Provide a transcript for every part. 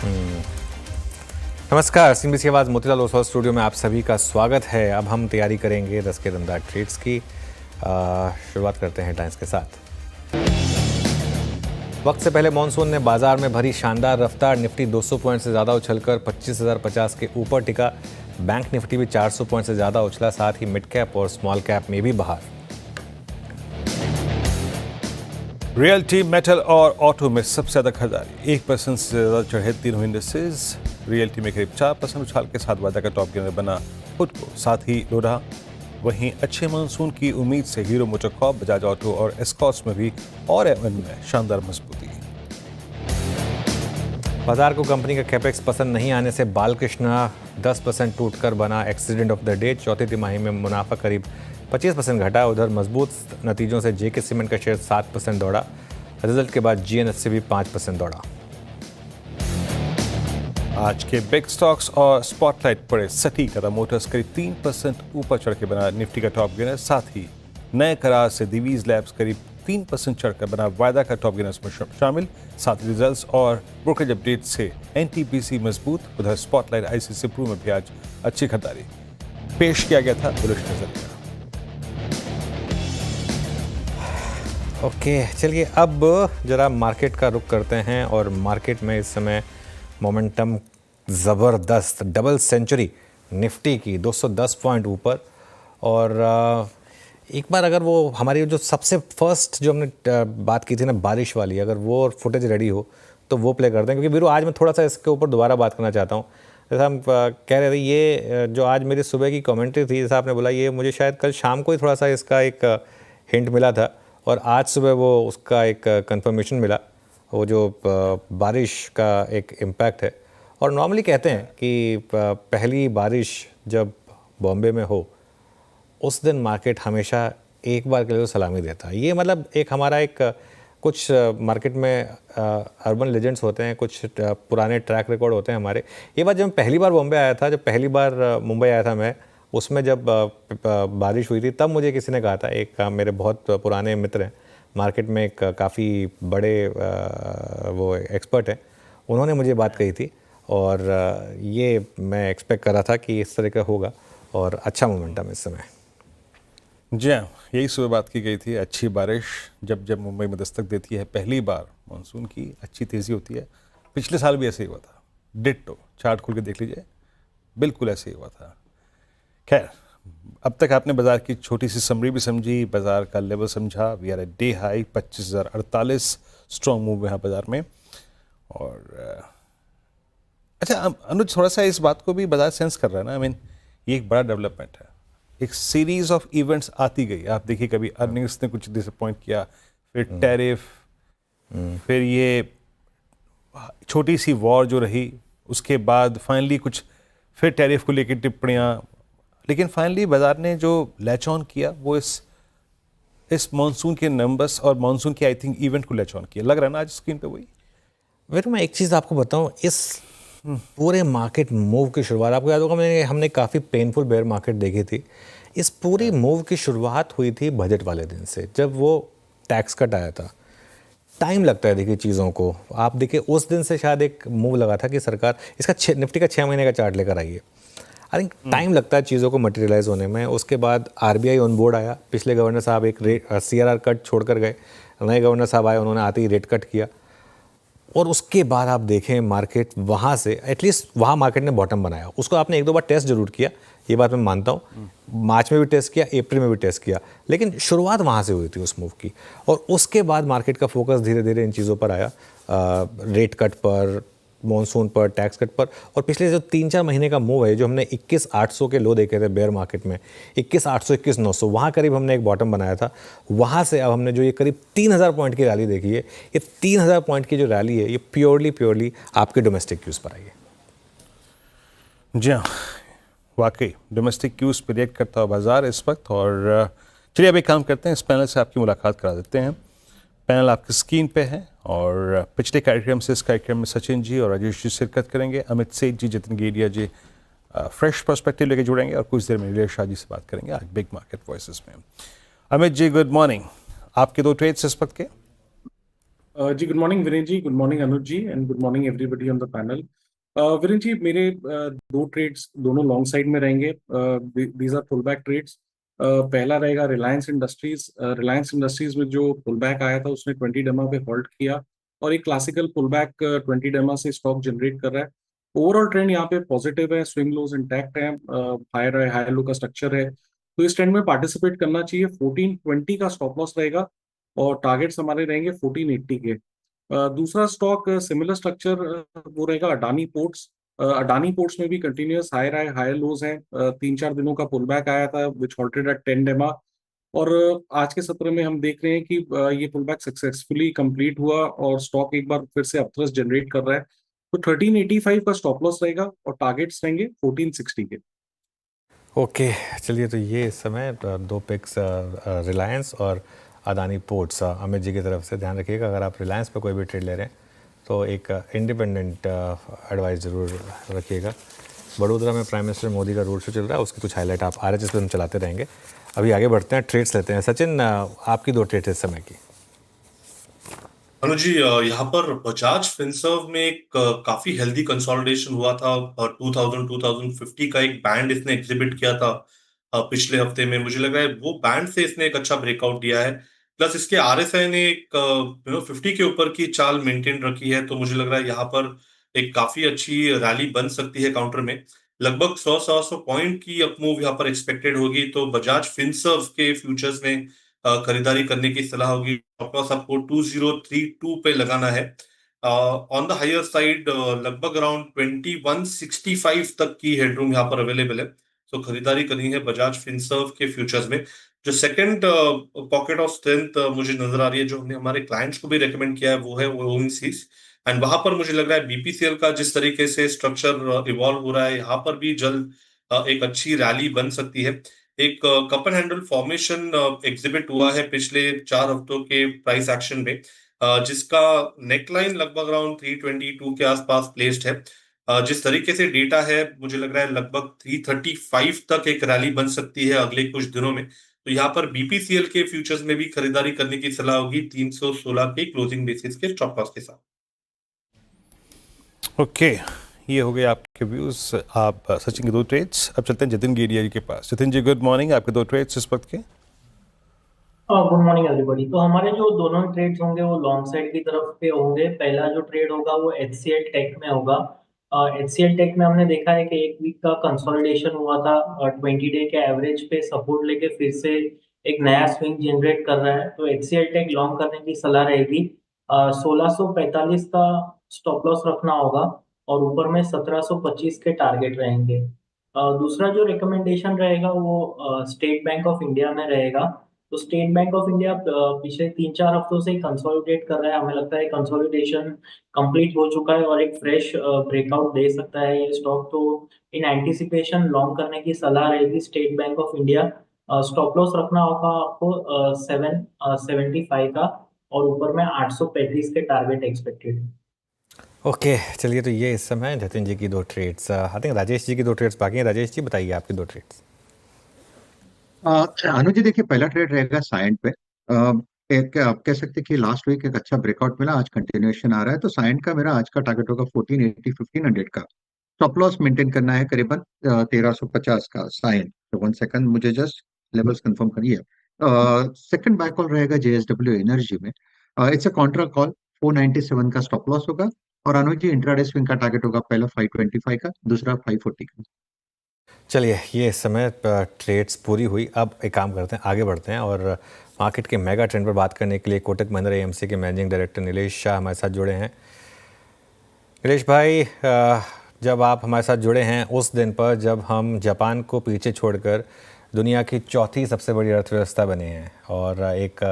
नमस्कार, सीएनबीसी आवाज़ मोतीलाल ओसवाल स्टूडियो में आप सभी का स्वागत है। अब हम तैयारी करेंगे 10 के दमदार ट्रेड्स की। शुरुआत करते हैं टाइम्स के साथ। वक्त से पहले मॉनसून ने बाजार में भरी शानदार रफ्तार। निफ्टी 200 पॉइंट से ज़्यादा उछलकर 25,050 के ऊपर टिका। बैंक निफ्टी भी 400 पॉइंट से ज़्यादा उछला। साथ ही मिड कैप और स्मॉल कैप में भी बहार। रियल्टी, मेटल और ऑटो में सबसे ज़्यादा खरीदारी। 1% से ज़्यादा चढ़े तीनों इंडेक्सेस। रियल्टी में करीब 4% उछाल के साथ वादा का टॉप गेनर बना खुद को, साथ ही लो रहा। वहीं अच्छे मानसून की उम्मीद से हीरो मोटोकॉर्प, बजाज ऑटो और एस्कॉर्ट्स में भी और एवन में शानदार मजबूती। बाजार को कंपनी का कैपेक्स पसंद नहीं आने से बालकृष्ण 10% टूटकर बना एक्सीडेंट ऑफ द डे। चौथी तिमाही में मुनाफा करीब 25% घटा। उधर मजबूत नतीजों से जेके सीमेंट का शेयर 7% दौड़ा। रिजल्ट के बाद जीएनएससी भी 5% दौड़ा। आज के बिग स्टॉक्स और स्पॉटलाइट पड़े सटी। टाटा मोटर्स करीब 3% ऊपर चढ़ के बना निफ्टी का टॉप गेनर। साथ ही नए करार से दिवीज लैब्स करीब 3% चढ़कर बना वायदा का टॉप गेनर्स में शामिल। साथ ही रिजल्ट्स और ब्रोकरेज अपडेट से एनटीपीसी मजबूत। उधर स्पॉटलाइट आईसीसी प्रू में भी आज अच्छी खरीदारी पेश किया गया था। बुलिश नजरिया। ओके, चलिए अब जरा मार्केट का रुख करते हैं। और मार्केट में इस समय मोमेंटम ज़बरदस्त, डबल सेंचुरी निफ्टी की 210 पॉइंट ऊपर। और एक बार अगर वो हमारी जो सबसे फर्स्ट जो हमने बात की थी ना बारिश वाली, अगर वो फुटेज रेडी हो तो वो प्ले करते हैं। क्योंकि वीरू आज मैं थोड़ा सा इसके ऊपर दोबारा बात करना चाहता हूँ। जैसा हम कह रहे थे, ये जो आज मेरी सुबह की कमेंट्री थी, जैसा आपने बोला, ये मुझे शायद कल शाम को ही थोड़ा सा इसका एक हिंट मिला था और आज सुबह वो उसका एक कंफर्मेशन मिला, वो जो बारिश का एक इम्पैक्ट है। और नॉर्मली कहते हैं कि पहली बारिश जब बॉम्बे में हो उस दिन मार्केट हमेशा एक बार के लिए सलामी देता है। ये मतलब एक हमारा एक कुछ मार्केट में अर्बन लेजेंड्स होते हैं, कुछ पुराने ट्रैक रिकॉर्ड होते हैं हमारे। ये बात जब पहली बार बॉम्बे आया था, जब पहली बार मुंबई आया था मैं, उसमें जब बारिश हुई थी, तब मुझे किसी ने कहा था, एक मेरे बहुत पुराने मित्र हैं मार्केट में, एक काफ़ी बड़े वो एक्सपर्ट हैं, उन्होंने मुझे बात कही थी। और ये मैं एक्सपेक्ट कर रहा था कि इस तरह का होगा और अच्छा मोमेंटम इस समय। जी हाँ, यही सुबह बात की गई थी। अच्छी बारिश जब जब मुंबई में दस्तक देती है पहली बार मानसून की, अच्छी तेज़ी होती है। पिछले साल भी ऐसे ही हुआ था। डिट्टो, चार्ट खोल के देख लीजिए, बिल्कुल ऐसे ही हुआ था। खैर, अब तक आपने बाजार की छोटी सी समरी भी समझी, बाजार का लेवल समझा। We are at day high 25,048, strong move यहाँ बाजार में। और अच्छा अनुज, थोड़ा सा इस बात को भी बाजार सेंस कर रहा है ना। आई मीन, ये एक बड़ा डेवलपमेंट है। एक सीरीज ऑफ इवेंट्स आती गई। आप देखिए, कभी अर्निंग्स ने कुछ डिसअपॉइंट किया, फिर टैरिफ, फिर ये छोटी सी वॉर जो रही, उसके बाद फाइनली कुछ फिर टैरिफ को लेकर टिप्पणियाँ। लेकिन फाइनली बाजार ने जो लैच ऑन किया वो इस मानसून के नंबर्स और मानसून के आई थिंक इवेंट को लैच ऑन किया। लग रहा है ना आज स्क्रीन पे वही। फिर मैं एक चीज़ आपको बताऊं, इस पूरे मार्केट मूव की शुरुआत, आपको याद होगा हमने काफ़ी पेनफुल बेयर मार्केट देखी थी। इस पूरी मूव की शुरुआत हुई थी बजट वाले दिन से, जब वो टैक्स कट आया था। टाइम लगता है देखिए चीज़ों को। आप देखिए उस दिन से शायद एक मूव लगा था कि सरकार इसका निफ्टी का 6 महीने का चार्ट लेकर आई है। आई थिंक टाइम लगता है चीज़ों को मटेरियलाइज होने में। उसके बाद आरबीआई ऑन बोर्ड आया। पिछले गवर्नर साहब एक सीआरआर कट छोड़कर गए, नए गवर्नर साहब आए, उन्होंने आते ही रेट कट किया। और उसके बाद आप देखें मार्केट वहाँ से, एटलीस्ट वहाँ मार्केट ने बॉटम बनाया। उसको आपने एक दो बार टेस्ट जरूर किया, ये बात मैं मानता हूँ। मार्च में भी टेस्ट किया, अप्रैल में भी टेस्ट किया, लेकिन शुरुआत वहाँ से हुई थी उस मूव की। और उसके बाद मार्केट का फोकस धीरे धीरे इन चीज़ों पर आया, रेट कट पर, मॉनसून पर, टैक्स कट पर। और पिछले जो 3-4 महीने का मूव है, जो हमने 21,800 के लो देखे थे बेयर मार्केट में, 21,800, 21,900, वहाँ करीब हमने एक बॉटम बनाया था। वहाँ से अब हमने जो ये करीब 3,000 पॉइंट की रैली देखी है, ये 3,000 पॉइंट की जो रैली है, ये प्योरली आपके डोमेस्टिक क्यूज़ पर आई है। जी हाँ, वाकई डोमेस्टिक क्यूज़ पर रिएक्ट करता हुआ बाजार इस वक्त। और चलिए अब एक काम करते हैं, इस पैनल से आपकी मुलाकात करा देते हैं। पैनल आपकी स्क्रीन पे है और पिछले कार्यक्रम से इस कार्यक्रम में सचिन जी और राजेश जी शिरकत करेंगे। अमित सेठ जी, जतिन गेडिया जी फ्रेश पर्सपेक्टिव लेके जुड़ेंगे और कुछ देर में नीलेश शाह जी से बात करेंगे आज बिग मार्केट वॉइसेस में। Amit ji, good morning. आपके 2 ट्रेड्स इस वक्त के? जी good morning Viren ji, good morning Anuj ji, and good morning everybody on the panel. Viren ji, मेरे दो ट्रेड्स दोनों लॉन्ग साइड में रहेंगे। These are pull back trades. पहला रहेगा रिलायंस इंडस्ट्रीज। रिलायंस इंडस्ट्रीज में जो पुल बैक आया था उसने 20 डमा पे होल्ड किया और एक क्लासिकल पुल बैक 20 डमा से स्टॉक जनरेट कर रहा है। ओवरऑल ट्रेंड यहाँ पे पॉजिटिव है, स्विंग लोज इंटैक्ट है, हायर हाई लो का स्ट्रक्चर है, तो इस ट्रेंड में पार्टिसिपेट करना चाहिए। 1420 का स्टॉप लॉस रहेगा और टारगेट्स हमारे रहेंगे 1480 के। दूसरा स्टॉक सिमिलर स्ट्रक्चर वो रहेगा अडानी पोर्ट्स। अडानी पोर्ट्स में भी कंटिन्यूअस हायर हायर लोज हैं। 3-4 दिनों का पुल बैक आया था विच हॉल्टेड एट 10 डेमा, और आज के सत्र में हम देख रहे हैं कि ये पुल बैक सक्सेसफुली कंप्लीट हुआ और स्टॉक एक बार फिर से अपथ्रस्ट जनरेट कर रहा है। तो 1385 का स्टॉप लॉस रहेगा और टारगेट्स रहेंगे 1460 के। ओके, चलिए तो ये इस समय दो पिक्स रिलायंस और अदानी पोर्ट्स अमित जी की तरफ से ध्यान रखिएगा। अगर आप रिलायंस पे कोई भी ट्रेड ले रहे हैं तो एक इंडिपेंडेंट एडवाइस ज़रूर रखिएगा। बड़ोदरा में प्राइम मिनिस्टर मोदी का रोड शो चल रहा है, उसकी कुछ हाईलाइट आप RHS पे हम चलाते रहेंगे। अभी आगे बढ़ते हैं, ट्रेड्स लेते हैं। सचिन, आपकी दो ट्रेड इस समय की। अनुज जी, यहाँ पर बजाज फिनसर्व में एक काफी हेल्दी कंसोलिडेशन हुआ था। 2000-2050 का एक बैंड इसने एग्जिबिट किया था पिछले हफ्ते में। मुझे लग रहा है वो बैंड से इसने एक अच्छा ब्रेकआउट दिया है। प्लस इसके RSI ने एक 50 के ऊपर की चाल मेंटेन रखी है, तो मुझे लग रहा है यहाँ पर एक काफी अच्छी रैली बन सकती है काउंटर में। लगभग 100-100 पॉइंट की अप मूव यहाँ पर एक्सपेक्टेड होगी, तो बजाज फिनसर्व के फ्यूचर्स में खरीदारी करने की सलाह होगी। स्टॉप लॉस आपको 2032 पे लगाना है। ऑन द हायर साइड लगभग अराउंड 2165 तक की हेडरूम यहाँ पर अवेलेबल है, तो खरीदारी करनी है बजाज फिनसर्व के फ्यूचर्स में। जो सेकंड पॉकेट ऑफ स्ट्रेंथ मुझे नजर आ रही है, जो हमने हमारे क्लाइंट्स को भी रेकमेंड किया है, वो है ओएनजीसी। एंड वहां पर मुझे लग रहा है BPCL का जिस तरीके से स्ट्रक्चर इवॉल्व हो रहा है, यहाँ पर भी जल्द एक अच्छी रैली बन सकती है। एक cup and handle formation exhibit हुआ है पिछले 4 हफ्तों के प्राइस एक्शन में, जिसका नेकलाइन लगभग अराउंड 322 के आसपास प्लेस्ड है। जिस तरीके से डेटा है, मुझे लग रहा है लगभग 335 तक एक रैली बन सकती है अगले कुछ दिनों में। तो यहाँ पर BPCL के फ्यूचर्स में भी खरीदारी करने की सलाह होगी 316 के क्लोजिंग बेसिस के स्टॉप लॉस के साथ। ओके, ये हो गए आपके व्यूज, आप सचिन के दो ट्रेड्स। अब चलते हैं जतिन गेडिया के पास। जतिन जी, गुड मॉर्निंग। आपके दो ट्रेड्स इस वक्त के। Good morning everybody. तो हमारे जो दोनों ट्रेड्स होंगे वो लॉन्ग साइड की तरफ पे होंगे। पहला जो ट्रेड होगा वो HCL टेक में होगा। HCL टेक में हमने देखा है कि एक वीक का कंसोलिडेशन हुआ था, 20 डे के एवरेज पे सपोर्ट लेके फिर से एक नया स्विंग जनरेट कर रहा है, तो HCL टेक लॉन्ग करने की सलाह रहेगी। 1645 का स्टॉप लॉस रखना होगा और ऊपर में 1725 के टारगेट रहेंगे। दूसरा जो रिकमेंडेशन रहेगा वो स्टेट बैंक ऑफ इंडिया में रहेगा। तो स्टेट बैंक ऑफ इंडिया पिछले 3-4 हफ्तों से कंसोलिडेट कर रहा है। हमें लगता है कंसोलिडेशन कंप्लीट हो चुका है और एक फ्रेश ब्रेकआउट दे सकता है ये स्टॉक। तो इन एंटिसिपेशन लॉन्ग करने की सलाह रहेगी state bank of India. Stop loss रखना होगा आपको 775 का और ऊपर में 835 के टारगेट एक्सपेक्टेड। ओके, चलिए तो ये इस समय जतिन जी की दो trades. I think Rajesh ji की दो ट्रेड्स बाकी हैं। राजेश जी, बताइए आपकी दो ट्रेड्स। अनुज जी, देखिए पहला ट्रेड रहेगा सायंट पे। एक आप कह सकते हैं कि लास्ट वीक एक अच्छा ब्रेकआउट मिला, आज कंटिन्यूएशन आ रहा है, तो सायंट का मेरा आज का टारगेट होगा 1480 1500 का। स्टॉप लॉस मेंटेन करना है करीबन 1350 का सायंट। तो 1 सेकंड, मुझे जस्ट लेवल्स कंफर्म करिए। सेकंड बाय कॉल रहेगा JSW एनर्जी में। इट्स अ कॉन्ट्रा कॉल, 497 का स्टॉप लॉस होगा। और अनुज जी, इंट्राडे स्विंग का टारगेट होगा पहला 525 का, दूसरा 540 का। चलिए, ये इस समय ट्रेड्स पूरी हुई। अब एक काम करते हैं, आगे बढ़ते हैं और मार्केट के मेगा ट्रेंड पर बात करने के लिए कोटक महिंद्रा AMC के मैनेजिंग डायरेक्टर नीलेश शाह हमारे साथ जुड़े हैं। नीलेश भाई, जब आप हमारे साथ जुड़े हैं उस दिन पर जब हम जापान को पीछे छोड़कर दुनिया की चौथी सबसे बड़ी अर्थव्यवस्था बने हैं और एक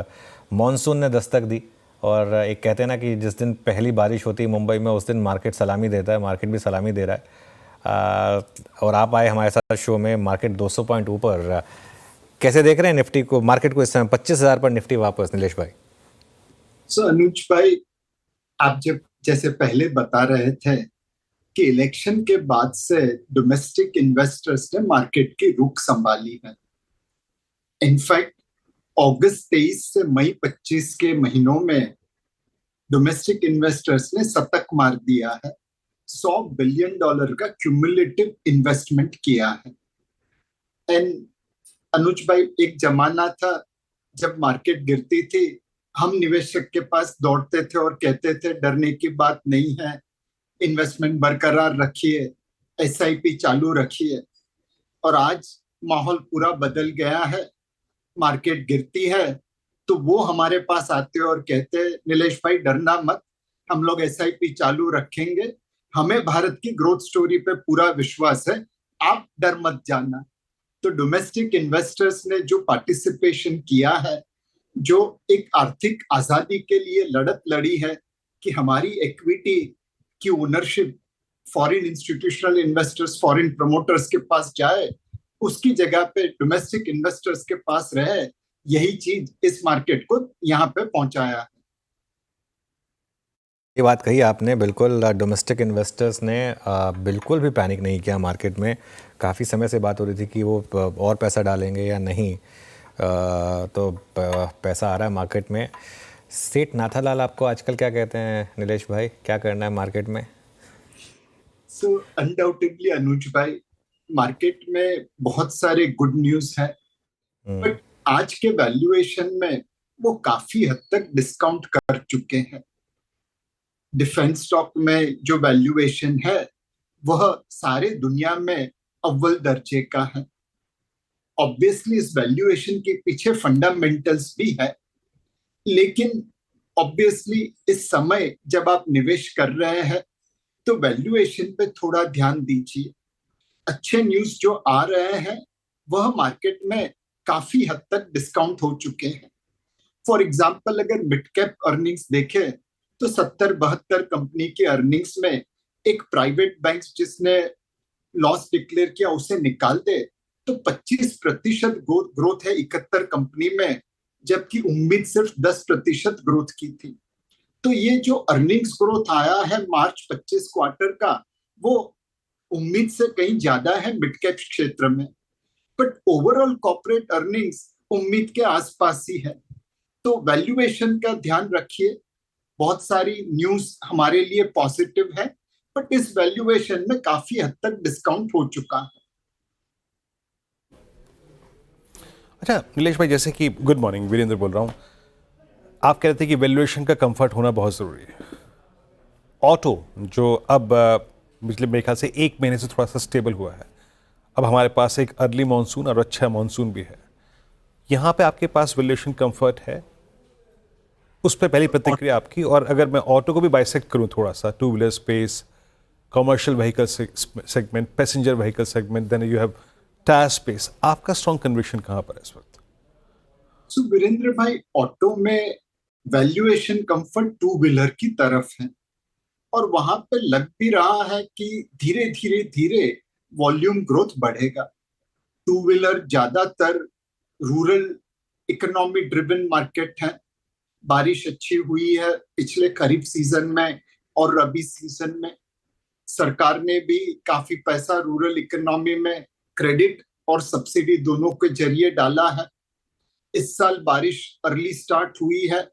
मॉनसून ने दस्तक दी, और एक कहते हैं ना कि जिस दिन पहली बारिश होती है मुंबई में उस दिन मार्केट सलामी देता है, मार्केट भी सलामी दे रहा है। और आप आए हमारे साथ शो में, मार्केट 200 पॉइंट ऊपर। कैसे देख रहे हैं निफ्टी को, मार्केट को इस समय 25,000 पर निफ्टी वापस? नीलेश भाई। अनुज भाई, आप जब जैसे पहले बता रहे थे कि इलेक्शन के बाद से डोमेस्टिक इन्वेस्टर्स ने मार्केट की रुख संभाली है। इनफैक्ट अगस्त 23 से मई 25 के महीनों में डोमेस्टिक इन्वेस्टर्स ने शतक मार दिया है, $100 बिलियन का क्यूमुलेटिव इन्वेस्टमेंट किया है। एंड अनुज भाई, एक जमाना था जब मार्केट गिरती थी, हम निवेशक के पास दौड़ते थे और कहते थे डरने की बात नहीं है, इन्वेस्टमेंट बरकरार रखिए, SIP चालू रखिए। और आज माहौल पूरा बदल गया है, मार्केट गिरती है तो वो हमारे पास आते हैं और कहते हैं नीलेश भाई डरना मत, हम लोग SIP चालू रखेंगे, हमें भारत की ग्रोथ स्टोरी पे पूरा विश्वास है, आप डर मत जाना। तो डोमेस्टिक इन्वेस्टर्स ने जो पार्टिसिपेशन किया है, जो एक आर्थिक आजादी के लिए लड़त लड़ी है कि हमारी इक्विटी की ownership foreign institutional investors, foreign promoters के पास जाए, उसकी जगह पे डोमेस्टिक इन्वेस्टर्स के पास रहे, यही चीज इस मार्केट को यहाँ पे पहुंचाया है। ये बात कही आपने, बिल्कुल डोमेस्टिक इन्वेस्टर्स ने बिल्कुल भी पैनिक नहीं किया मार्केट में। काफ़ी समय से बात हो रही थी कि वो और पैसा डालेंगे या नहीं, तो पैसा आ रहा है मार्केट में। सेठ नाथालाल आपको आजकल क्या कहते हैं नीलेश भाई, क्या करना है मार्केट में? सो अनडाउटेडली अनुज भाई, मार्केट में बहुत सारे गुड न्यूज है, बट आज के वैल्यूएशन में वो काफी हद तक डिस्काउंट कर चुके हैं। डिफेंस स्टॉक में जो वैल्यूएशन है वह सारे दुनिया में अव्वल दर्जे का है। ऑब्वियसली इस वैल्यूएशन के पीछे फंडामेंटल्स भी है, लेकिन ऑब्वियसली इस समय जब आप निवेश कर रहे हैं तो वैल्यूएशन पे थोड़ा ध्यान दीजिए। अच्छे न्यूज जो आ रहे हैं वह मार्केट में काफी हद तक डिस्काउंट हो चुके हैं। फॉर एग्जांपल, अगर मिड कैप अर्निंग्स देखें तो 70-72 कंपनी के अर्निंग्स में एक प्राइवेट बैंक जिसने लॉस डिक्लेयर किया उसे निकाल दे तो 25% ग्रोथ है 71 कंपनी में, जबकि उम्मीद सिर्फ 10% ग्रोथ की थी। तो ये जो अर्निंग्स ग्रोथ आया है मार्च 25 क्वार्टर का, वो उम्मीद से कहीं ज्यादा है मिड कैप क्षेत्र में, बट ओवरऑल कॉर्पोरेट अर्निंग्स उम्मीद के आसपास ही है। तो वैल्यूएशन का ध्यान रखिए, बहुत सारी न्यूज हमारे लिए पॉजिटिव है, बट इस वैल्यूएशन में काफी हद तक डिस्काउंट हो चुका है। अच्छा नीलेश भाई, जैसे कि गुड मॉर्निंग, वीरेंद्र बोल रहा हूँ, आप कह रहे थे कि वैल्यूएशन का कंफर्ट होना बहुत ज़रूरी है। ऑटो जो अब पिछले मेरे ख्याल से 1 महीने से थोड़ा सा स्टेबल हुआ है, अब हमारे पास एक अर्ली मानसून और अच्छा मानसून भी है, यहाँ पे आपके पास वैल्यूएशन कंफर्ट है, उस पर पहली प्रतिक्रिया आपकी। और अगर मैं ऑटो को भी बाइसेक्ट करूँ थोड़ा सा, two wheeler space, commercial vehicle segment, passenger vehicle segment, then you have tyre space, आपका स्ट्रॉन्ग कन्विक्शन कहाँ पर है इस वक्त? सो वीरेंद्र भाई, ऑटो में वैल्यूएशन कंफर्ट टू व्हीलर की तरफ है, और वहां पे लग भी रहा है कि धीरे धीरे धीरे वॉल्यूम ग्रोथ बढ़ेगा। टू व्हीलर ज्यादातर रूरल इकोनॉमी ड्रिवन मार्केट है। बारिश अच्छी हुई है पिछले खरीफ सीजन में और रबी सीजन में। सरकार ने भी काफी पैसा रूरल इकोनॉमी में क्रेडिट और सब्सिडी दोनों के जरिए डाला है। इस साल बारिश अर्ली स्टार्ट हुई है,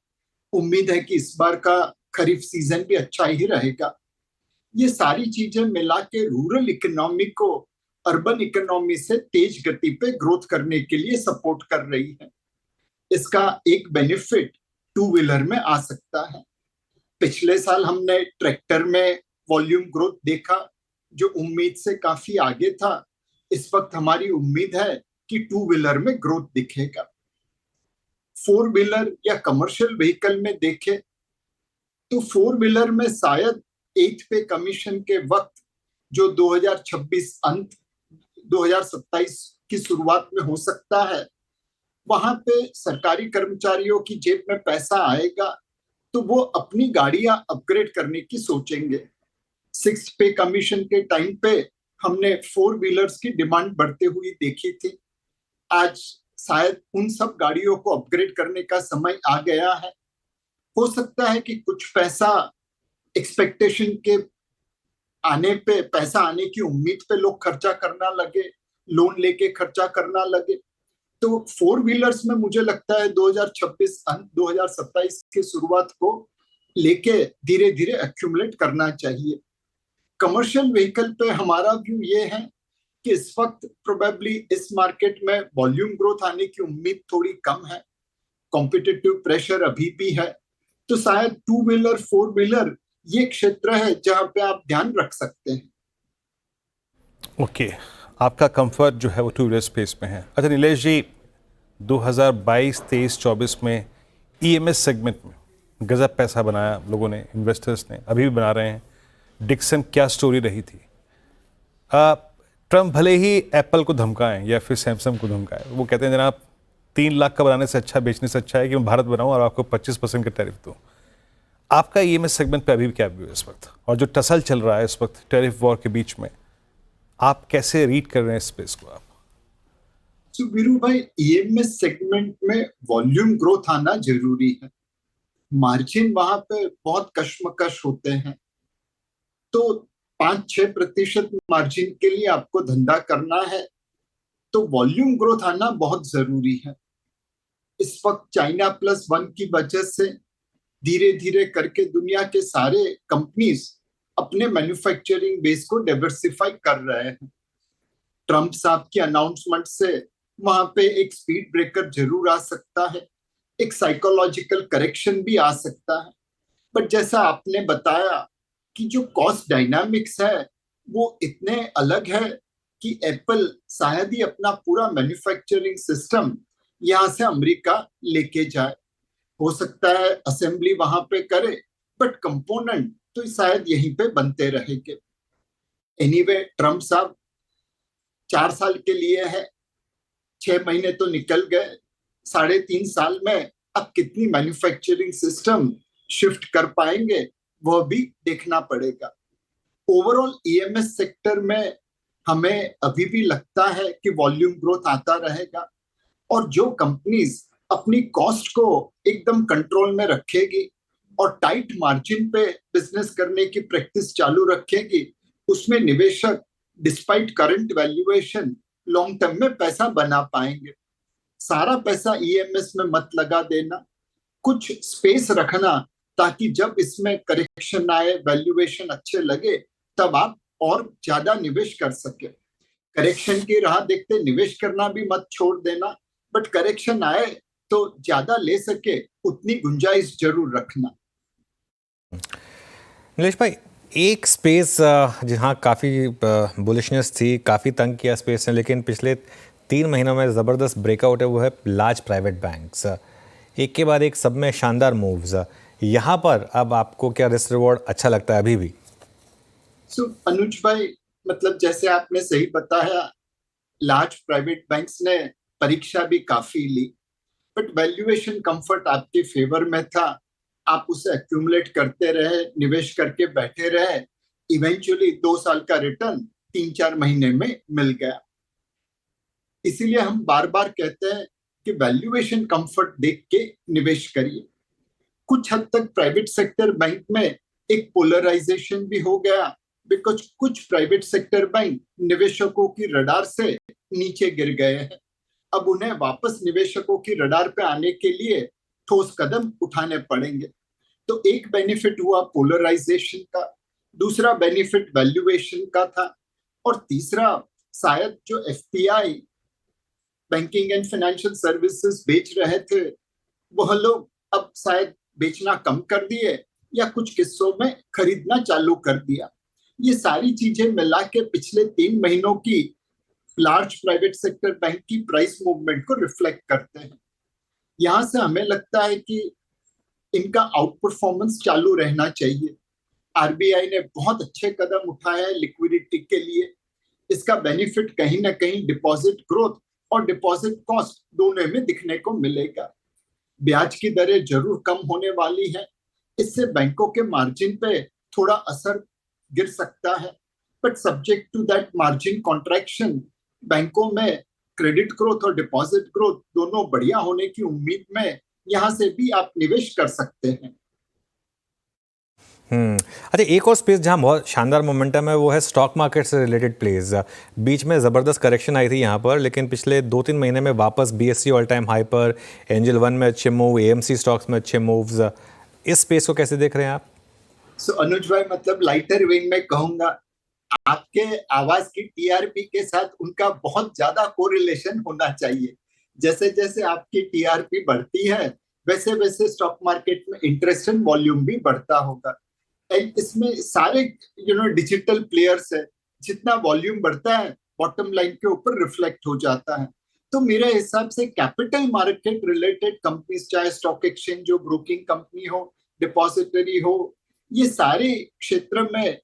उम्मीद है कि इस बार का खरीफ सीजन भी अच्छा ही रहेगा। ये सारी चीजें मिला के रूरल इकोनॉमी को अर्बन इकोनॉमी से तेज गति पे ग्रोथ करने के लिए सपोर्ट कर रही है। इसका एक बेनिफिट टू व्हीलर में आ सकता है। पिछले साल हमने ट्रैक्टर में वॉल्यूम ग्रोथ देखा जो उम्मीद से काफी आगे था। इस वक्त हमारी उम्मीद है कि टू व्हीलर में ग्रोथ दिखेगा। फोर व्हीलर या कमर्शियल व्हीकल में देखें तो फोर व्हीलर में शायद 8th पे कमीशन के वक्त जो 2026 अंत 2027 की शुरुआत में हो सकता है, वहां पे सरकारी कर्मचारियों की जेब में पैसा आएगा तो वो अपनी गाड़ियां अपग्रेड करने की सोचेंगे। 6th पे कमीशन के टाइम पे हमने फोर व्हीलर्स की डिमांड बढ़ते हुई देखी थी। आज शायद उन सब गाड़ियों को अपग्रेड करने का समय आ गया है। हो सकता है कि कुछ पैसा एक्सपेक्टेशन के आने पे, पैसा आने की उम्मीद पे लोग खर्चा करना लगे, लोन लेके खर्चा करना लगे। तो फोर व्हीलर्स में मुझे लगता है 2026 अंत 2027 की शुरुआत को लेके धीरे धीरे एक्यूमुलेट करना चाहिए। कमर्शियल व्हीकल पे हमारा व्यू ये है कि इस वक्त प्रोबेबली इस मार्केट में वॉल्यूम ग्रोथ आने की उम्मीद थोड़ी कम है, कॉम्पिटिटिव प्रेशर अभी भी है, तो शायद टू व्हीलर फोर व्हीलर ये क्षेत्र है जहां पे आप ध्यान रख सकते हैं। ओके, आपका कंफर्ट जो है वो टू व्हीलर स्पेस में है। अच्छा नीलेश जी, 2022, 23, 24 में ईएमएस सेगमेंट में गजब पैसा बनाया लोगों ने, इन्वेस्टर्स ने, अभी भी बना रहे हैं। डिक्सन क्या स्टोरी रही थी? ट्रम्प भले ही एप्पल को धमकाएं या फिर सैमसंग को धमकाएं, वो कहते हैं जनाब 3 लाख का बनाने से अच्छा, बेचने से अच्छा है कि मैं भारत बनाऊं और आपको 25% का टैरिफ दूं। आपका ईएमएस सेगमेंट पे अभी भी क्या व्यू है इस वक्त, और जो टसल चल रहा है इस वक्त टैरिफ वॉर के बीच में, आप कैसे रीड कर रहे हैं स्पेस को आप? तो वीरू भाई, ईएमएस सेगमेंट में वॉल्यूम ग्रोथ आना जरूरी है। मार्जिन वहां पे बहुत कशमकश होते हैं, तो 5-6% मार्जिन के लिए आपको धंधा करना है तो वॉल्यूम ग्रोथ आना बहुत जरूरी है। इस वक्त चाइना +1 की वजह से धीरे धीरे करके दुनिया के सारे कंपनीज अपने मैन्युफैक्चरिंग बेस को डाइवर्सिफाई कर रहे हैं। ट्रम्प साहब की अनाउंसमेंट से वहां पे एक स्पीड ब्रेकर जरूर आ सकता है, एक साइकोलॉजिकल करेक्शन भी आ सकता है। बट जैसा आपने बताया कि जो कॉस्ट डायनामिक्स है वो इतने अलग है कि एप्पल शायद ही अपना पूरा मैन्युफैक्चरिंग सिस्टम यहाँ से अमेरिका लेके जाए। हो सकता है असेंबली वहां पे करे, बट कंपोनेंट तो शायद यहीं पे बनते रहेंगे। एनीवे, ट्रम्प साहब 4 साल के लिए है, 6 महीने तो निकल गए, 3.5 साल में अब कितनी मैन्युफैक्चरिंग सिस्टम शिफ्ट कर पाएंगे वह भी देखना पड़ेगा। ओवरऑल ईएमएस सेक्टर में हमें अभी भी लगता है कि वॉल्यूम ग्रोथ आता रहेगा, और जो कंपनीज अपनी कॉस्ट को एकदम कंट्रोल में रखेगी और टाइट मार्जिन पे बिजनेस करने की प्रैक्टिस चालू रखेगी, उसमें निवेशक despite current valuation long term में पैसा बना पाएंगे। सारा पैसा ईएमएस में मत लगा देना, कुछ स्पेस रखना ताकि जब इसमें करेक्शन आए, वैल्यूएशन अच्छे लगे, तब आप और ज्यादा निवेश कर सके। करेक्शन की राह देखते निवेश करना भी मत छोड़ देना, बट करेक्शन आए तो ज्यादा ले सके उतनी गुंजाइश जरूर रखना। नीलेश भाई, एक स्पेस जहाँ काफ़ी बुलिशनेस थी, काफ़ी तंग किया स्पेस ने, लेकिन पिछले 3 महीनों में ज़बरदस्त ब्रेकआउट है, वो है लार्ज प्राइवेट बैंक्स। एक के बाद एक सब में शानदार मूव्स। यहाँ पर अब आपको क्या रिस्क रिवॉर्ड अच्छा लगता है अभी भी? अनुज भाई, मतलब जैसे आपने सही बताया, लार्ज प्राइवेट बैंक्स ने परीक्षा भी काफी ली, बट वैल्यूएशन कंफर्ट आपके फेवर में था, आप उसे एक्यूमुलेट करते रहे, निवेश करके बैठे रहे, इवेंचुअली 2 साल का रिटर्न 3-4 महीने में मिल गया। इसीलिए हम बार बार कहते हैं कि वैल्यूएशन कंफर्ट देख के निवेश करिए। कुछ हद तक प्राइवेट सेक्टर बैंक में एक पोलराइजेशन भी हो गया, बिकॉज कुछ प्राइवेट सेक्टर बैंक निवेशकों की रडार से नीचे गिर गए हैं। अब उन्हें वापस निवेशकों की रडार पे आने के लिए ठोस कदम उठाने पड़ेंगे। तो एक बेनिफिट हुआ पोलराइजेशन का, दूसरा बेनिफिट वैल्यूएशन का था, और तीसरा शायद जो FPI, banking and financial services बेच रहे थे, वह लोग अब शायद बेचना कम कर दिए या कुछ किस्सों में खरीदना चालू कर दिया। ये सारी चीजें मिला के पिछले 3 महीनों की लार्ज प्राइवेट सेक्टर बैंक की प्राइस मूवमेंट को रिफ्लेक्ट करते हैं। यहां से हमें लगता है कि इनका आउट परफॉर्मेंस चालू रहना चाहिए। आरबीआई ने बहुत अच्छे कदम उठाए हैं लिक्विडिटी के लिए। इसका बेनिफिट कहीं ना कहीं डिपॉजिट ग्रोथ और डिपॉजिट कॉस्ट दोनों में दिखने को मिलेगा। ब्याज की दरें जरूर कम होने वाली है, इससे बैंकों के मार्जिन पे थोड़ा असर गिर सकता है, but subject to that margin contraction बैंकों में क्रेडिट ग्रोथ और डिपॉजिट ग्रोथ दोनों बढ़िया होने की उम्मीद में यहां से भी आप निवेश कर सकते हैं। अच्छा, एक और स्पेस जहां बहुत शानदार मोमेंटम है वो है स्टॉक मार्केट से रिलेटेड प्लेस। बीच में ज़बरदस्त करेक्शन आई थी यहाँ पर, लेकिन पिछले 2-3 महीने में वापस बीएसई ऑल टाइम हाई पर, एंजल वन में अच्छे मूव, एएमसी स्टॉक्स में अच्छे मूव्स। इस स्पेस को कैसे देख रहे हैं आप? सो अनुज भाई, मतलब लाइटर वेन में कहूंगा, आपके आवाज की टीआरपी के साथ उनका बहुत ज्यादा कोरिलेशन होना चाहिए। जैसे जैसे आपकी टीआरपी बढ़ती है, वैसे वैसे स्टॉक मार्केट में इंटरेस्ट एंड वॉल्यूम भी बढ़ता होगा। एंड इसमें सारे डिजिटल प्लेयर्स है, जितना वॉल्यूम बढ़ता है बॉटम लाइन के ऊपर रिफ्लेक्ट हो जाता है। तो मेरे हिसाब से कैपिटल मार्केट रिलेटेड कंपनीज, चाहे स्टॉक एक्सचेंज हो, ब्रोकिंग कंपनी हो, डिपॉजिटरी हो, ये सारे क्षेत्र में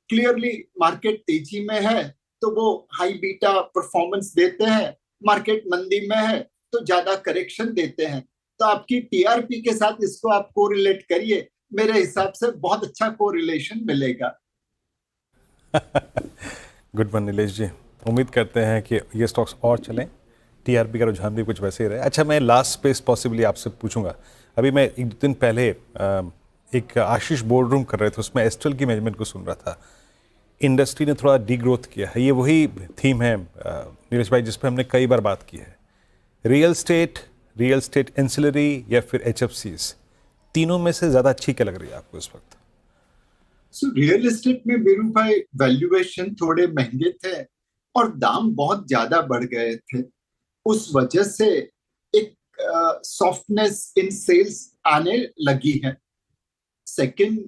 क्लियरली मार्केट तेजी में है तो वो हाई बीटा परफॉर्मेंस देते हैं, मार्केट मंदी में है तो ज्यादा करेक्शन देते हैं। तो आपकी टीआरपी के साथ इसको आप कोरिलेट करिए, मेरे हिसाब से बहुत अच्छा कोरिलेशन मिलेगा। गुड मॉर्निंग नीलेश जी, उम्मीद करते हैं कि ये स्टॉक्स और चलें, टीआरपी का रुझान भी कुछ वैसे ही रहे। अच्छा, मैं लास्ट स्पेस पॉसिबली आपसे पूछूंगा। अभी मैं एक दिन पहले एक आशीष बोर्ड रूम कर रहे थे, उसमें एस्ट्रल की मैनेजमेंट को सुन रहा था। इंडस्ट्री ने थोड़ा डी ग्रोथ किया है, ये वही थीम है नीलेश भाई जिस पर हमने कई बार बात की है। रियल स्टेट एंसिलरी या फिर एचएफसीज, तीनों में से ज़्यादा अच्छी क्या लग रही है आपको इस वक्त? सो रियल एस्टेट में बीरू भाई वैल्यूएशन थोड़े महंगे थे और दाम बहुत ज्यादा बढ़ गए थे। उस वजह से एक सॉफ्टनेस इन सेल्स आने लगी है। सेकंड,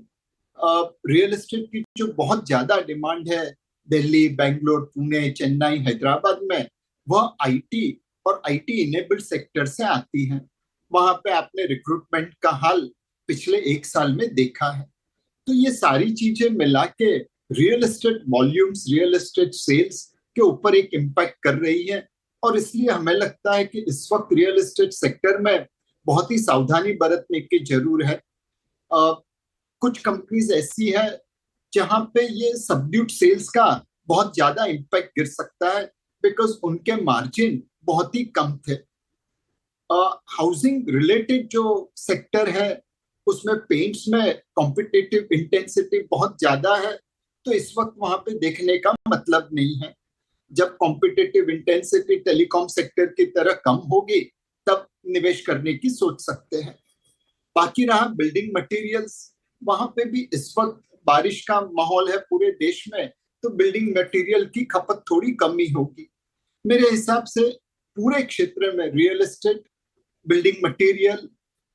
रियल एस्टेट की जो बहुत ज्यादा डिमांड है दिल्ली, बेंगलोर, पुणे, चेन्नई, हैदराबाद में, वह आईटी और आईटी इनेबल्ड सेक्टर से आती है। वहां पे आपने रिक्रूटमेंट का हाल पिछले एक साल में देखा है। तो ये सारी चीजें मिला के real estate volumes, real estate sales के ऊपर एक इम्पैक्ट कर रही है। और इसलिए हमें लगता है कि इस वक्त रियल एस्टेट सेक्टर में बहुत ही सावधानी बरतने की जरूर है। कुछ कंपनीज ऐसी है जहां पे ये सबड्यूट सेल्स का बहुत ज्यादा इम्पैक्ट गिर सकता है, बिकॉज उनके मार्जिन बहुत ही कम थे। हाउसिंग रिलेटेड जो सेक्टर है उसमें पेंट्स में कॉम्पिटिटिव इंटेंसिटी बहुत ज्यादा है, तो इस वक्त वहां पे देखने का मतलब नहीं है। जब कॉम्पिटिटिव इंटेंसिटी टेलीकॉम सेक्टर की तरह कम होगी तब निवेश करने की सोच सकते हैं। बाकी रहा बिल्डिंग मटेरियल्स, वहां पे भी इस वक्त बारिश का माहौल है पूरे देश में, तो बिल्डिंग मटेरियल की खपत थोड़ी कमी होगी। मेरे हिसाब से पूरे क्षेत्र में real estate, building material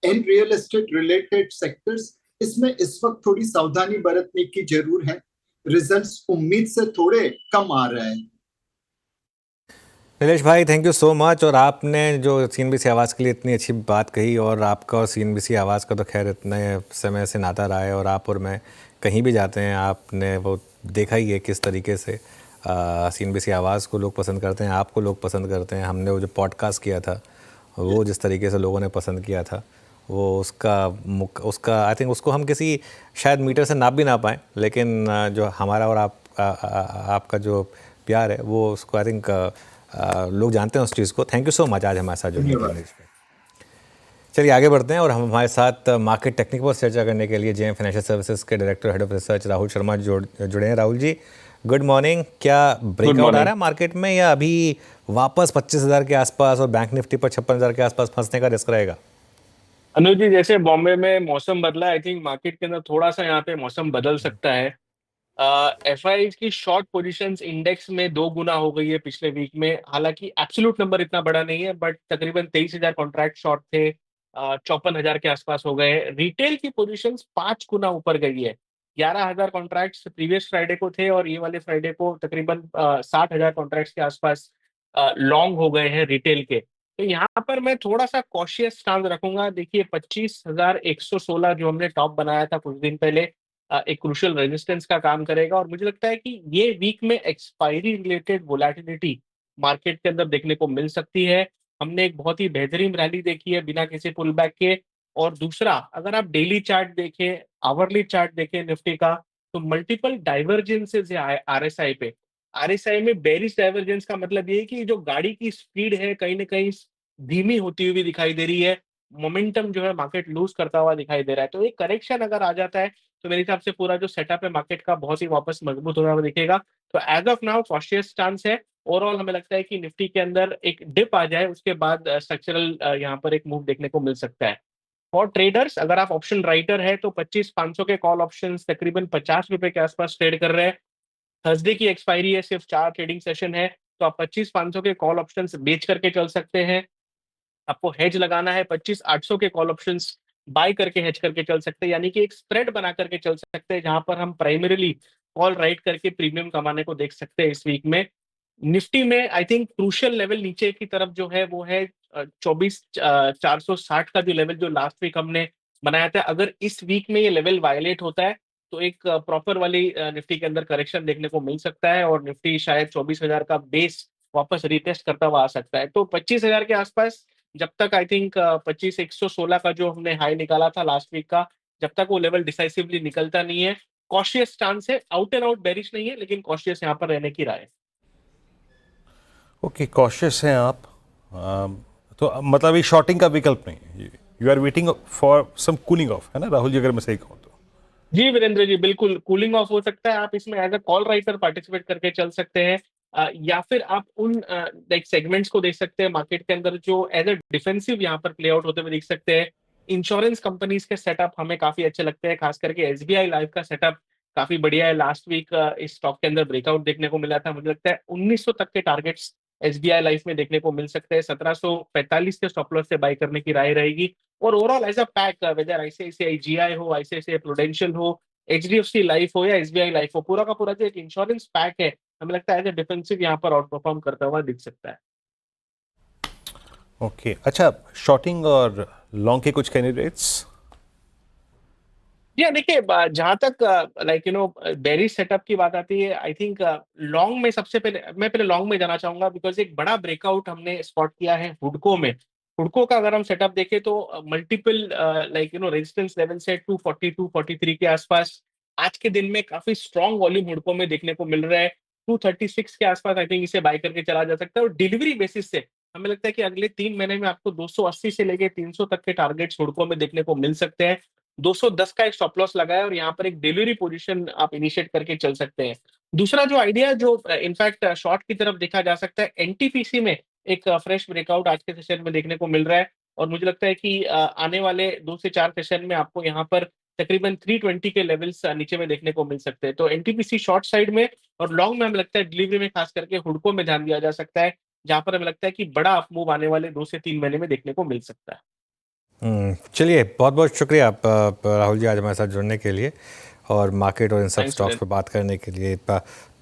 and real estate related sectors, इसमें इस वक्त थोड़ी सावधानी बरतने की जरूर है। रिजल्ट्स उम्मीद से थोड़े कम आ रहे हैं। नीलेश भाई, थैंक यू सो मच। और आपने जो सीएनबीसी आवाज़ के लिए इतनी अच्छी बात कही, और आपका और सीएनबीसी आवाज़ का तो खैर इतने समय से नाता रहा है, और आप और मैं कहीं भी जाते हैं आपने वो देखा ही है किस तरीके से सीएनबीसी आवाज़ को लोग पसंद करते हैं, आपको लोग पसंद करते हैं। हमने वो जो पॉडकास्ट किया था वो जिस तरीके से लोगों ने पसंद किया था, वो उसका आई थिंक उसको हम किसी शायद मीटर से नाप भी ना पाएँ, लेकिन जो हमारा और आपका जो प्यार है वो उसको आई थिंक लोग जानते हैं उस चीज़ को। थैंक यू सो मच आज हमारे साथ जुड़ने के लिए। चलिए आगे बढ़ते हैं, और हम हमारे साथ मार्केट टेक्निक पर चर्चा करने के लिए जेएम फाइनेंशियल सर्विसेज के director head of research Rahul Sharma जुड़े हैं। Rahul ji, good morning. क्या ब्रेकआउट आ रहा है मार्केट में, या अभी वापस 25,000 के आसपास और बैंक निफ्टी पर 56,000 के आसपास फंसने का रिस्क रहेगा? अनुज जी, जैसे बॉम्बे में मौसम बदला, आई थिंक मार्केट के अंदर थोड़ा सा यहाँ पे मौसम बदल सकता है। एफआई की शॉर्ट पोजीशंस इंडेक्स में 2 गुना हो गई है पिछले वीक में। हालांकि एब्सोल्यूट नंबर इतना बड़ा नहीं है, बट तकरीबन 23,000 कॉन्ट्रैक्ट शॉर्ट थे, 54,000 के आसपास हो गए। रिटेल की पोजीशंस 5 गुना ऊपर गई है। 11,000 कॉन्ट्रैक्ट्स प्रीवियस फ्राइडे को थे, और ये वाले फ्राइडे को तकरीबन 60,000 कॉन्ट्रैक्ट्स के आसपास लॉन्ग हो गए हैं रिटेल के। तो यहाँ पर मैं थोड़ा सा कॉशियस स्टांस रखूंगा। देखिए, 25,116 जो हमने टॉप बनाया था कुछ दिन पहले, एक क्रूशियल रेजिस्टेंस का काम करेगा, और मुझे लगता है कि ये वीक में एक्सपायरी रिलेटेड वोलेटिलिटी मार्केट के अंदर देखने को मिल सकती है। हमने एक बहुत ही बेहतरीन रैली देखी है बिना किसी पुल बैक के। और दूसरा, अगर आप डेली चार्ट देखें, आवरली चार्ट देखें निफ्टी का, तो मल्टीपल डाइवर्जेंसेस है आरएसआई पे। आरएसआई में बेरिश डाइवर्जेंस का मतलब ये है कि जो गाड़ी की स्पीड है कहीं ना कहीं धीमी होती हुई दिखाई दे रही है, मोमेंटम जो है मार्केट लूज करता हुआ दिखाई दे रहा है। तो एक करेक्शन अगर आ जाता है तो मेरे हिसाब से पूरा जो सेटअप है मार्केट का बहुत ही वापस मजबूत होता हुआ दिखेगा। तो as of now cautious stance है। ओवरऑल हमें लगता है कि निफ्टी के अंदर एक डिप आ जाए, उसके बाद स्ट्रक्चरल यहाँ पर एक मूव देखने को मिल सकता है। फॉर ट्रेडर्स अगर आप ऑप्शन राइटर है तो 25,500 के कॉल ऑप्शंस तकरीबन 50 रुपए के आसपास ट्रेड कर रहे हैं। थर्सडे की एक्सपायरी है, सिर्फ 4 ट्रेडिंग सेशन है, तो आप 25,500 के कॉल ऑप्शंस बेच करके चल सकते हैं। आपको हेज लगाना है 25,800 के कॉल ऑप्शंस बाय करके हेज करके चल सकते हैं, यानी कि एक स्प्रेड बना करके चल सकते हैं जहां पर हम प्राइमरीली कॉल राइट करके प्रीमियम कमाने को देख सकते हैं इस वीक में। निफ्टी में आई थिंक क्रूशियल लेवल नीचे की तरफ जो है वो है 24,460 का जो लेवल जो लास्ट वीक हमने बनाया था। अगर इस वीक में ये लेवल वायलेट होता है तो एक प्रॉपर वाली निफ्टी के अंदर करेक्शन देखने को मिल सकता है और निफ्टी शायद 24,000 का बेस वापस रिटेस्ट करता हुआ आ सकता है। तो 25,000 के आसपास जब तक आई थिंक 25,116 का जो हमने हाई निकाला था लास्ट वीक का, जब तक वो लेवल डिसाइसिवली निकलता नहीं है, कॉशियस स्टांस है, आउट एंड आउट बेरिश नहीं है, लेकिन कॉशियस यहाँ पर रहने की राय है। ओके, कॉशियस हैं आप। तो मतलब ये शॉर्टिंग का विकल्प नहीं है, you are waiting for some cooling off, है ना राहुल जी, अगर मैं सही कहूँ तो? जी वीरेंद्र जी, बिल्कुल कूलिंग ऑफ हो सकता है। आप इसमें as a call writer participate करके चल सकते हैं, या फिर आप उन लाइक सेगमेंट्स को देख सकते हैं मार्केट के अंदर जो एज अ डिफेंसिव यहाँ पर प्ले आउट होते हुए देख सकते हैं। इंश्योरेंस कंपनीज के सेटअप हमें काफी अच्छे लगते हैं, खास करके एसबीआई लाइफ का सेटअप काफी बढ़िया है। लास्ट वीक इस स्टॉक के अंदर ब्रेकआउट देखने को मिला था। मुझे लगता है 1900 तक के टारगेट्स एसबीआई लाइफ में देखने को मिल सकते हैं। 1745 के स्टॉप लॉस से बाय करने की राय रहेगी। और overall as a pack, whether ICICI GI हो, आईसीआईसीआई प्रूडेंशियल हो, एचडीएफसी लाइफ हो या एसबीआई लाइफ हो, पूरा का पूरा जो एक इंश्योरेंस पैक है, हमें लगता है एज ए डिफेंसिव यहाँ पर आउट परफॉर्म करता हुआ दिख सकता है। ओके, अच्छा, शॉर्टिंग और लॉन्ग के कुछ कैंडिडेट्स? या देखिए, जहां तक लाइक बेरिश सेटअप की बात आती है, आई थिंक लॉन्ग में सबसे पहले मैं लॉन्ग में जाना चाहूंगा, बिकॉज एक बड़ा ब्रेकआउट हमने स्पॉट किया है हुडको में। हुडको का अगर हम सेटअप देखें तो मल्टीपल लाइक रेजिस्टेंस लेवल से 240 243 के आसपास आज के दिन में काफी स्ट्रॉन्ग वॉल्यूम हुडको में देखने को मिल रहा है। 236 के आसपास आई थिंक इसे बाय करके चला जा सकता है। और डिलीवरी बेसिस से हमें लगता है कि अगले 3 महीने में आपको 280 से लेके 300 तक के टारगेट्स हुडको में देखने को मिल सकते हैं। 210 का एक स्टॉप लॉस लगाया और यहाँ पर एक डिलीवरी पोजीशन आप इनिशिएट करके चल सकते हैं। दूसरा जो आइडिया जो इनफैक्ट शॉर्ट की तरफ देखा जा सकता है, एनटीपीसी में एक फ्रेश ब्रेकआउट आज के सेशन में देखने को मिल रहा है। और मुझे लगता है कि आने वाले 2 से 4 सेशन में आपको यहाँ पर तकरीबन 320 के लेवल्स नीचे में देखने को मिल सकते हैं। तो एनटीपीसी शॉर्ट साइड में और लॉन्ग में हमें लगता है डिलीवरी में खास करके हुडको में ध्यान दिया जा सकता है, जहां पर हमें लगता है कि बड़ा अप मूव आने वाले 2 से 3 महीने में देखने को मिल सकता है। चलिए, बहुत बहुत शुक्रिया आप राहुल जी आज हमारे साथ जुड़ने के लिए और मार्केट और इन सब Thanks, स्टॉक्स Suren. पर बात करने के लिए।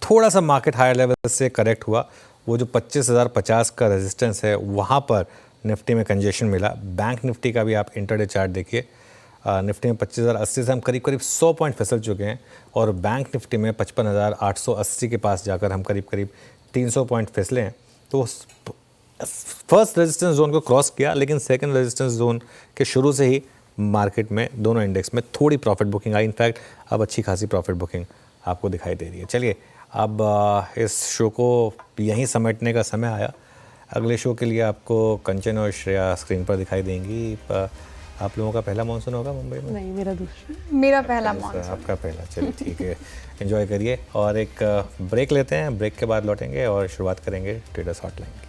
थोड़ा सा मार्केट हायर लेवल से करेक्ट हुआ, वो जो 25,050 का रेजिस्टेंस है वहाँ पर निफ्टी में कंजेशन मिला। बैंक निफ्टी का भी आप इंटरडे चार्ट देखिए, निफ्टी में 25,080 से हम करीब करीब 100 पॉइंट फिसल चुके हैं और बैंक निफ्टी में 55,880 के पास जाकर हम करीब करीब 300 पॉइंट फिसले हैं। तो फर्स्ट रेजिस्टेंस जोन को क्रॉस किया, लेकिन सेकंड रेजिस्टेंस जोन के शुरू से ही मार्केट में दोनों इंडेक्स में थोड़ी प्रॉफिट बुकिंग आई। इनफैक्ट अब अच्छी खासी प्रॉफिट बुकिंग आपको दिखाई दे रही है। चलिए, अब इस शो को यहीं समेटने का समय आया। अगले शो के लिए आपको कंचन और श्रेया स्क्रीन पर दिखाई देंगी। आप लोगों का पहला मानसून होगा मुंबई में? नहीं, मेरा दूसरा। मेरा पहला मानसून। आपका पहला, चलिए ठीक है, एंजॉय करिए। और एक ब्रेक लेते हैं, ब्रेक के बाद लौटेंगे और शुरुआत करेंगे ट्रेडर्स हॉटलाइन की।